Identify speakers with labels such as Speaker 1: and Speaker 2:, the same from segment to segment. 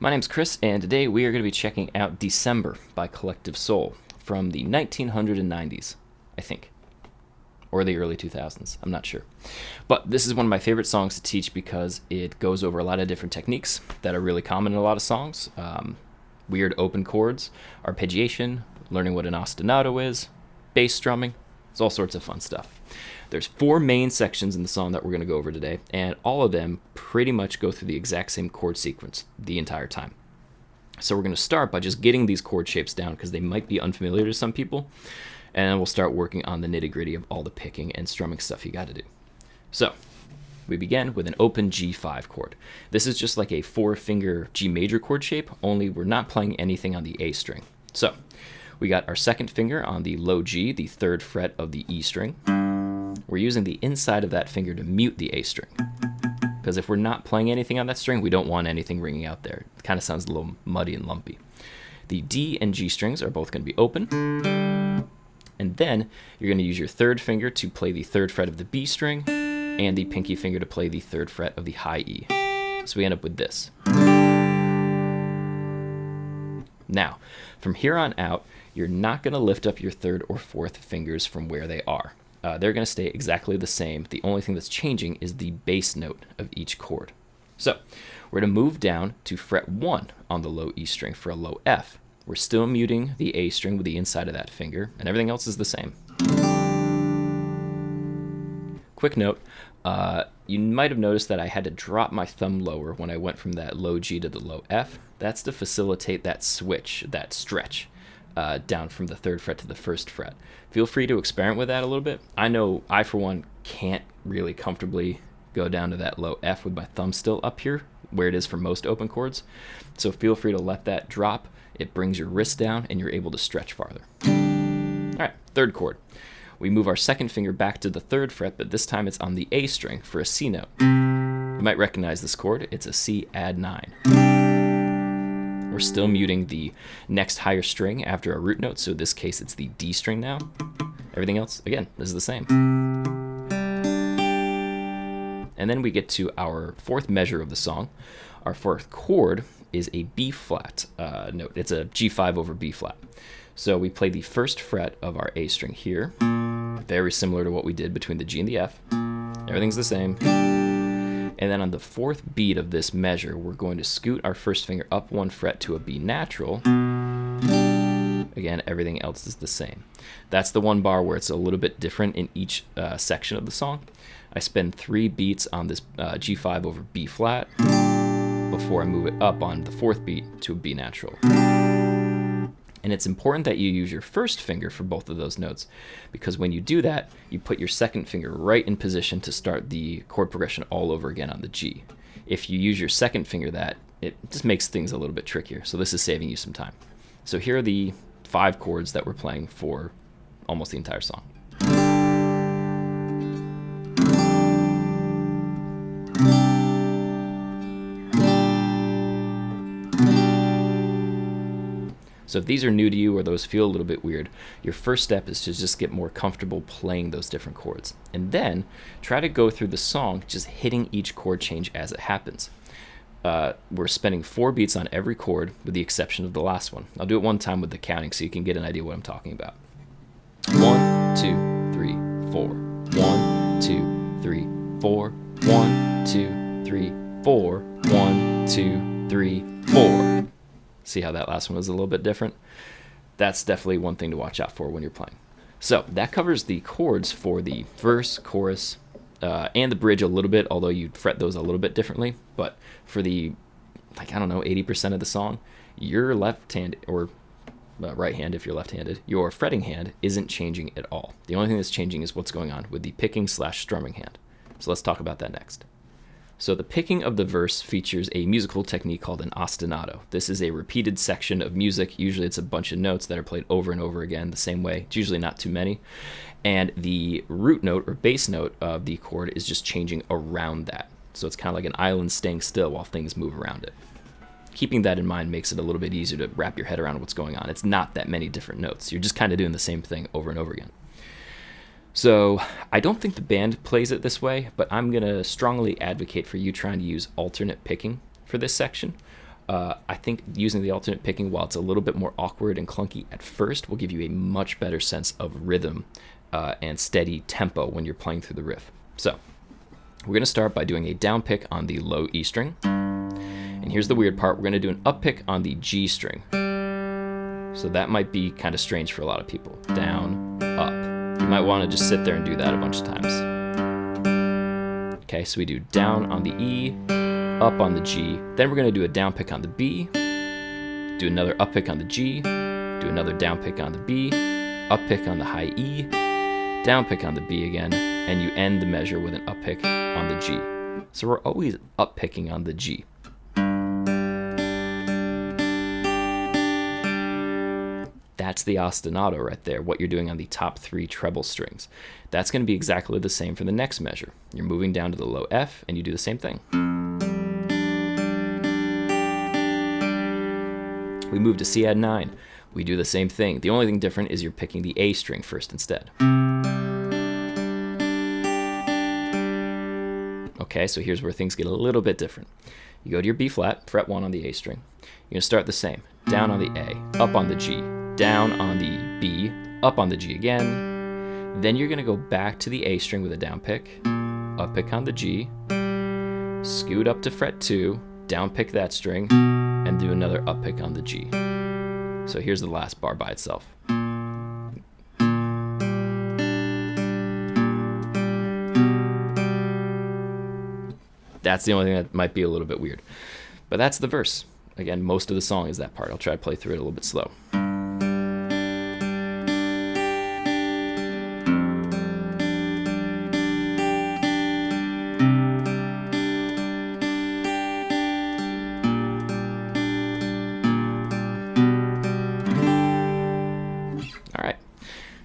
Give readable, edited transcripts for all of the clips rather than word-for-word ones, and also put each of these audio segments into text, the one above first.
Speaker 1: My name's Chris, and today we are going to be checking out December by Collective Soul from the 1990s, I think. Or the early 2000s, I'm not sure. But this is one of my favorite songs to teach because it goes over a lot of different techniques that are really common in a lot of songs. Weird open chords, arpeggiation, learning what an ostinato is, bass strumming. It's all sorts of fun stuff. There's 4 main sections in the song that we're going to go over today, and all of them pretty much go through the exact same chord sequence the entire time. So we're going to start by just getting these chord shapes down because they might be unfamiliar to some people, and then we'll start working on the nitty-gritty of all the picking and strumming stuff you got to do. So we begin with an open G5 chord. This is just like a 4-finger G major chord shape, only we're not playing anything on the A string. So we got our second finger on the low G, the 3rd fret of the E string. We're using the inside of that finger to mute the A string, because if we're not playing anything on that string, we don't want anything ringing out there. It kind of sounds a little muddy and lumpy. The D and G strings are both going to be open, and then you're going to use your 3rd finger to play the 3rd fret of the B string, and the pinky finger to play the 3rd fret of the high E. So we end up with this. Now, from here on out, you're not going to lift up your 3rd or 4th fingers from where they are. They're going to stay exactly the same. The only thing that's changing is the bass note of each chord. So we're going to move down to fret 1 on the low E string for a low F. We're still muting the A string with the inside of that finger, and everything else is the same. Quick note, you might have noticed that I had to drop my thumb lower when I went from that low G to the low F. That's to facilitate that switch, that stretch, down from the 3rd fret to the 1st fret. Feel free to experiment with that a little bit. I know I, for one, can't really comfortably go down to that low F with my thumb still up here, where it is for most open chords. So feel free to let that drop. It brings your wrist down, and you're able to stretch farther. All right, 3rd chord. We move our 2nd finger back to the 3rd fret, but this time it's on the A string for a C note. You might recognize this chord. It's a C add 9. We're still muting the next higher string after a root note, so in this case it's the D string now. Everything else, again, is the same. And then we get to our 4th measure of the song. Our 4th chord is a B flat note. It's a G5 over B flat. So we play the 1st fret of our A string here, very similar to what we did between the G and the F. Everything's the same. And then on the 4th beat of this measure, we're going to scoot our 1st finger up 1 fret to a B natural. Again, everything else is the same. That's the one bar where it's a little bit different in each section of the song. I spend 3 beats on this G5 over B flat before I move it up on the 4th beat to a B natural. And it's important that you use your 1st finger for both of those notes, because when you do that, you put your 2nd finger right in position to start the chord progression all over again on the G. If you use your 2nd finger, it just makes things a little bit trickier. So this is saving you some time. So here are the 5 chords that we're playing for almost the entire song. So if these are new to you or those feel a little bit weird, your first step is to just get more comfortable playing those different chords. And then try to go through the song just hitting each chord change as it happens. We're spending 4 beats on every chord with the exception of the last one. I'll do it one time with the counting so you can get an idea what I'm talking about. 1, 2, 3, 4. 1, 2, 3, 4. 1, 2, 3, 4. 1, 2, 3, 4. See how that last one was a little bit different? That's definitely one thing to watch out for when you're playing. So that covers the chords for the verse, chorus, and the bridge a little bit, although you fret those a little bit differently. But for the, 80% of the song, your left hand, or right hand if you're left-handed, your fretting hand isn't changing at all. The only thing that's changing is what's going on with the picking/strumming hand. So let's talk about that next. So the picking of the verse features a musical technique called an ostinato. This is a repeated section of music. Usually it's a bunch of notes that are played over and over again the same way. It's usually not too many. And the root note or bass note of the chord is just changing around that. So it's kind of like an island staying still while things move around it. Keeping that in mind makes it a little bit easier to wrap your head around what's going on. It's not that many different notes. You're just kind of doing the same thing over and over again. So I don't think the band plays it this way, but I'm going to strongly advocate for you trying to use alternate picking for this section. I think using the alternate picking, while it's a little bit more awkward and clunky at first, will give you a much better sense of rhythm and steady tempo when you're playing through the riff. So we're going to start by doing a down pick on the low E string. And here's the weird part. We're going to do an up pick on the G string. So that might be kind of strange for a lot of people. Down, up. You might want to just sit there and do that a bunch of times. Okay, so we do down on the E, up on the G. Then we're going to do a down pick on the B, do another up pick on the G, do another down pick on the B, up pick on the high E, down pick on the B again, and you end the measure with an up pick on the G. So we're always up picking on the G. That's the ostinato right there, what you're doing on the top 3 treble strings. That's going to be exactly the same for the next measure. You're moving down to the low F, and you do the same thing. We move to C add 9. We do the same thing. The only thing different is you're picking the A string first instead. Okay, so here's where things get a little bit different. You go to your B flat, fret 1 on the A string. You're going to start the same. Down on the A, up on the G, down on the B, up on the G again. Then you're going to go back to the A string with a down pick, up pick on the G, scoot up to fret 2, down pick that string, and do another up pick on the G. So here's the last bar by itself. That's the only thing that might be a little bit weird. But that's the verse. Again, most of the song is that part. I'll try to play through it a little bit slow.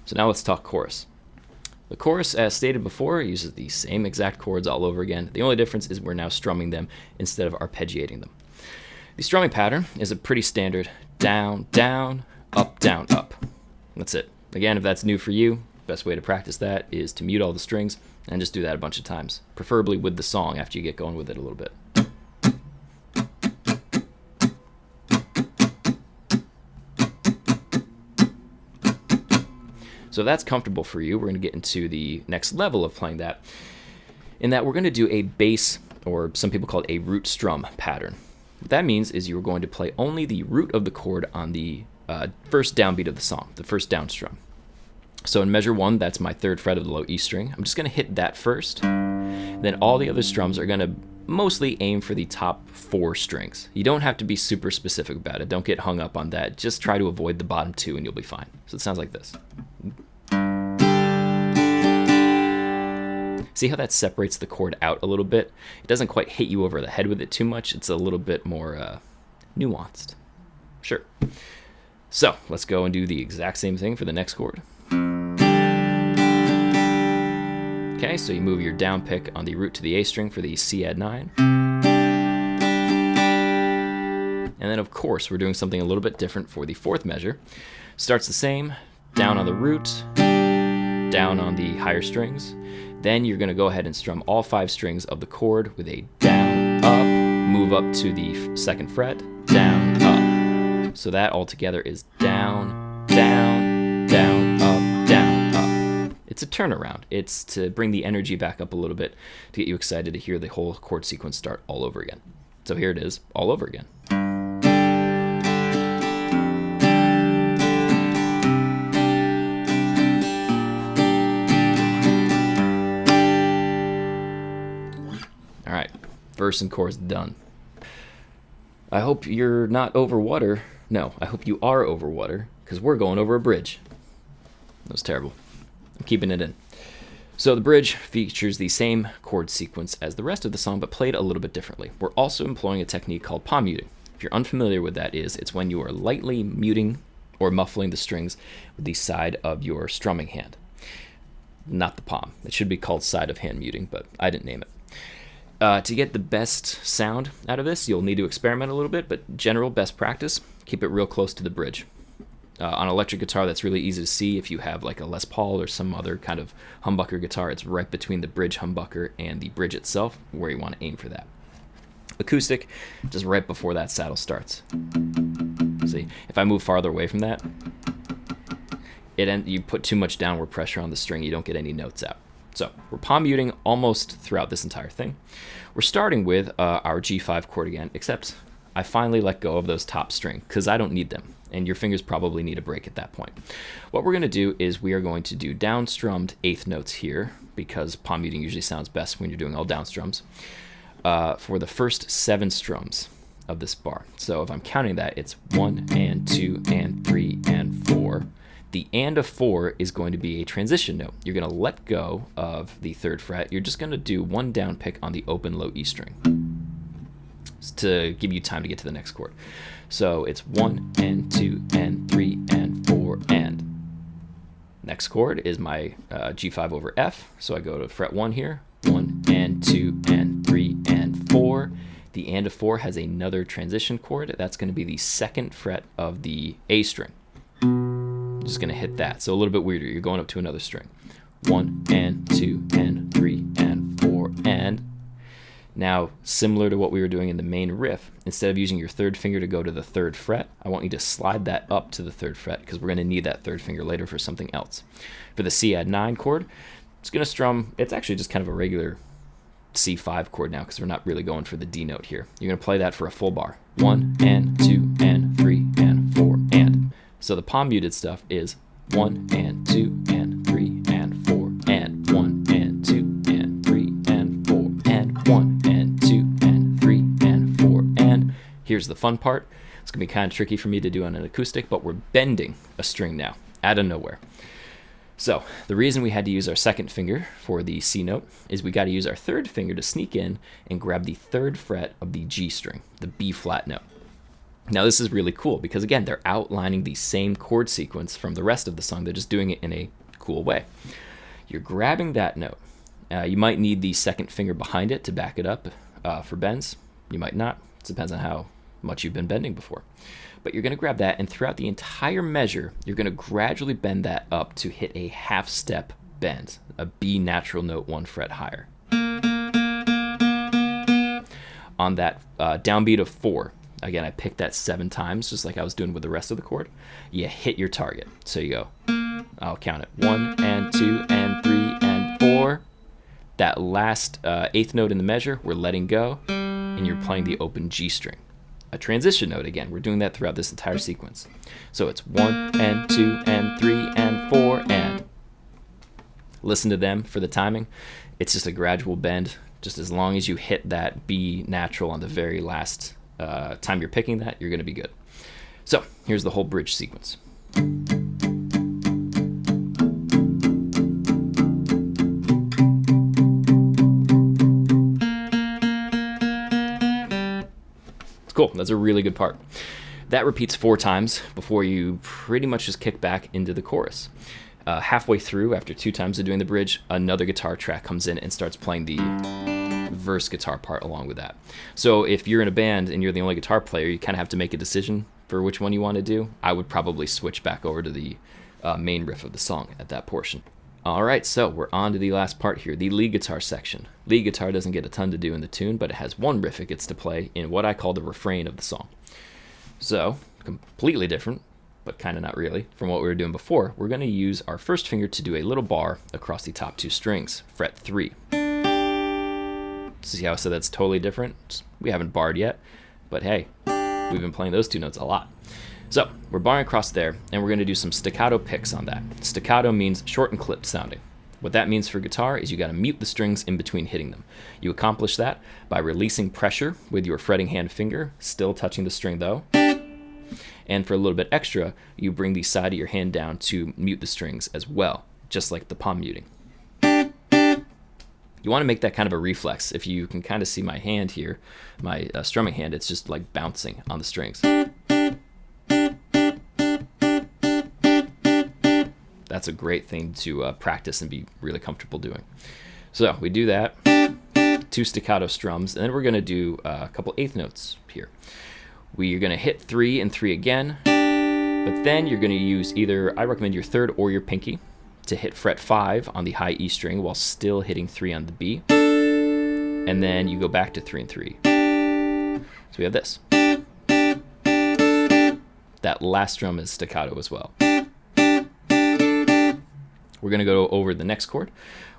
Speaker 1: So now let's talk chorus. The chorus, as stated before, uses the same exact chords all over again. The only difference is we're now strumming them instead of arpeggiating them. The strumming pattern is a pretty standard down, down, up, down, up. That's it. Again, if that's new for you, best way to practice that is to mute all the strings and just do that a bunch of times, preferably with the song after you get going with it a little bit. So if that's comfortable for you, we're going to get into the next level of playing that, in that we're going to do a bass, or some people call it a root strum pattern. What that means is you're going to play only the root of the chord on the first downbeat of the song, the first down strum. So in measure 1, that's my 3rd fret of the low E string. I'm just going to hit that first. Then all the other strums are going to mostly aim for the top 4 strings. You don't have to be super specific about it. Don't get hung up on that. Just try to avoid the bottom 2 and you'll be fine. So it sounds like this. See how that separates the chord out a little bit? It doesn't quite hit you over the head with it too much. It's a little bit more nuanced. Sure. So let's go and do the exact same thing for the next chord. Okay, so you move your down pick on the root to the A string for the C add 9. And then of course we're doing something a little bit different for the 4th measure. Starts the same, down on the root, down on the higher strings. Then you're going to go ahead and strum all 5 strings of the chord with a down, up, move up to the 2nd fret, down, up. So that all together is down, down, down, up, down, up. It's a turnaround. It's to bring the energy back up a little bit to get you excited to hear the whole chord sequence start all over again. So here it is, all over again. All right, verse and chorus done. I hope you're not over water. No, I hope you are over water, because we're going over a bridge. That was terrible. I'm keeping it in. So the bridge features the same chord sequence as the rest of the song, but played a little bit differently. We're also employing a technique called palm muting. If you're unfamiliar with that, it's when you are lightly muting or muffling the strings with the side of your strumming hand. Not the palm. It should be called side of hand muting, but I didn't name it. To get the best sound out of this, you'll need to experiment a little bit, but general best practice, keep it real close to the bridge. On electric guitar, that's really easy to see. If you have like a Les Paul or some other kind of humbucker guitar, it's right between the bridge humbucker and the bridge itself, where you want to aim for that. Acoustic, just right before that saddle starts. See, if I move farther away from that, you put too much downward pressure on the string, you don't get any notes out. So we're palm muting almost throughout this entire thing. We're starting with our G5 chord again, except I finally let go of those top string because I don't need them, and your fingers probably need a break at that point. What we're going to do is we are going to do down strummed eighth notes here, because palm muting usually sounds best when you're doing all down strums, for the first 7 strums of this bar. So if I'm counting that, it's 1 and 2 and 3 and 4. The and of 4 is going to be a transition note. You're going to let go of the 3rd fret. You're just going to do 1 down pick on the open low E string to give you time to get to the next chord. So it's 1 and 2 and 3 and 4 and. Next chord is my G5 over F. So I go to fret 1 here. 1 and 2 and 3 and 4. The and of 4 has another transition chord. That's going to be the 2nd fret of the A string. Just going to hit that. So a little bit weirder. You're going up to another string. 1 and 2 and 3 and 4 and. Now, similar to what we were doing in the main riff, instead of using your 3rd finger to go to the 3rd fret, I want you to slide that up to the 3rd fret because we're going to need that 3rd finger later for something else. For the C add 9 chord, it's going to strum. It's actually just kind of a regular C5 chord now because we're not really going for the D note here. You're going to play that for a full bar. 1 and 2 and 3 and 4 and. So the palm muted stuff is 1 and 2 and 3 and 4 and 1 and 2 and 3 and 4 and 1 and 2 and 3 and 4 and. Here's the fun part. It's going to be kind of tricky for me to do on an acoustic, but we're bending a string now out of nowhere. So the reason we had to use our 2nd finger for the C note is we got to use our 3rd finger to sneak in and grab the 3rd fret of the G string, the B flat note. Now this is really cool because again, they're outlining the same chord sequence from the rest of the song. They're just doing it in a cool way. You're grabbing that note. You might need the 2nd finger behind it to back it up for bends. You might not. It depends on how much you've been bending before. But you're going to grab that, and throughout the entire measure, you're going to gradually bend that up to hit a half step bend, a B natural note 1 fret higher. On that downbeat of 4, again, I picked that 7 times, just like I was doing with the rest of the chord. You hit your target. So you go, I'll count it, 1 and 2 and 3 and 4. That last 8th note in the measure, we're letting go, and you're playing the open G string. A transition note again. We're doing that throughout this entire sequence. So it's 1 and 2 and 3 and 4 and. Listen to them for the timing. It's just a gradual bend. Just as long as you hit that B natural on the very last time you're picking that, you're going to be good. So here's the whole bridge sequence. Cool, that's a really good part. That repeats 4 times before you pretty much just kick back into the chorus. Halfway through, after 2 times of doing the bridge, another guitar track comes in and starts playing the verse guitar part along with that. So if you're in a band and you're the only guitar player, you kind of have to make a decision for which one you want to do. I would probably switch back over to the main riff of the song at that portion. All right, so we're on to the last part here, the lead guitar section. Lead guitar doesn't get a ton to do in the tune, but it has one riff it gets to play in what I call the refrain of the song. So, completely different, but kind of not really, from what we were doing before. We're going to use our first finger to do a little bar across the top 2 strings, fret 3. See how I said that's totally different? We haven't barred yet, but hey, we've been playing those 2 notes a lot. So we're barring across there, and we're going to do some staccato picks on that. Staccato means short and clipped sounding. What that means for guitar is you got to mute the strings in between hitting them. You accomplish that by releasing pressure with your fretting hand finger, still touching the string though. And for a little bit extra, you bring the side of your hand down to mute the strings as well, just like the palm muting. You want to make that kind of a reflex. If you can kind of see my hand here, my strumming hand, it's just like bouncing on the strings. That's a great thing to practice and be really comfortable doing. So we do that, 2 staccato strums, and then we're going to do a couple 8th notes here. We're going to hit 3 and 3 again, but then you're going to use either, I recommend your 3rd or your pinky, to hit fret 5 on the high E string while still hitting 3 on the B, and then you go back to 3 and 3. we have this. That last strum is staccato as well. We're going to go over the next chord.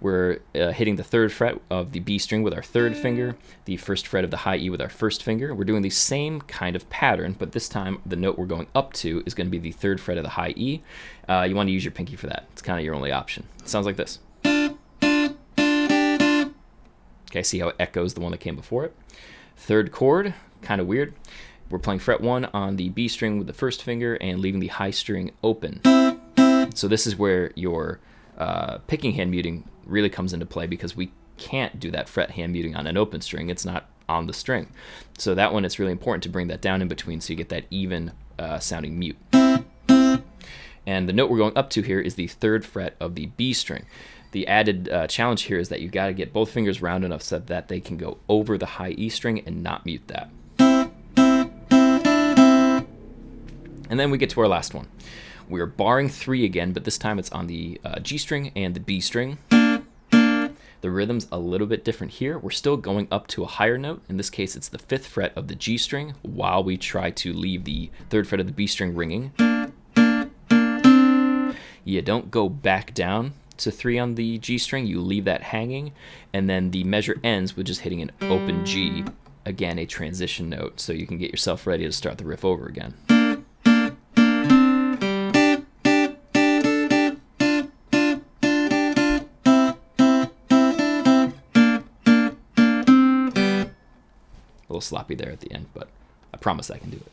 Speaker 1: We're hitting the 3rd fret of the B string with our 3rd finger, the 1st fret of the high E with our 1st finger. We're doing the same kind of pattern, but this time the note we're going up to is going to be the 3rd fret of the high E. You want to use your pinky for that. It's kind of your only option. It sounds like this. Okay, see how it echoes the one that came before it. 3rd chord, kind of weird. We're playing fret 1 on the B string with the 1st finger and leaving the high string open. So this is where your picking hand muting really comes into play, because we can't do that fret hand muting on an open string. It's not on the string. So that one, it's really important to bring that down in between so you get that even sounding mute. And the note we're going up to here is the 3rd fret of the B string. The added challenge here is that you got to get both fingers round enough so that they can go over the high E string and not mute that. And then we get to our last one. We're barring 3 again, but this time it's on the G string and the B string. The rhythm's a little bit different here. We're still going up to a higher note. In this case, it's the 5th fret of the G string while we try to leave the 3rd fret of the B string ringing. You don't go back down to 3 on the G string. You leave that hanging, and then the measure ends with just hitting an open G, again a transition note, so you can get yourself ready to start the riff over again. A little sloppy there at the end, but I promise I can do it.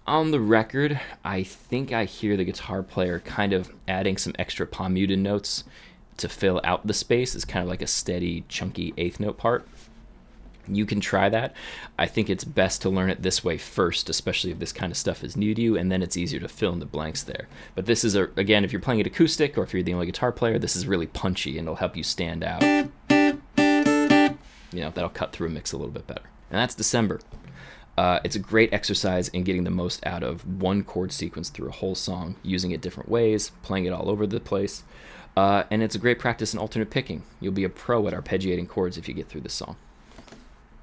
Speaker 1: On the record, I think I hear the guitar player kind of adding some extra palm muted notes to fill out the space. It's kind of like a steady, chunky 8th note part. You can try that. I think it's best to learn it this way first, especially if this kind of stuff is new to you, and then it's easier to fill in the blanks there. But this is, again, if you're playing it acoustic or if you're the only guitar player, this is really punchy and it'll help you stand out. You know, that'll cut through a mix a little bit better. And that's December. It's a great exercise in getting the most out of one chord sequence through a whole song, using it different ways, playing it all over the place. And it's a great practice in alternate picking. You'll be a pro at arpeggiating chords if you get through this song.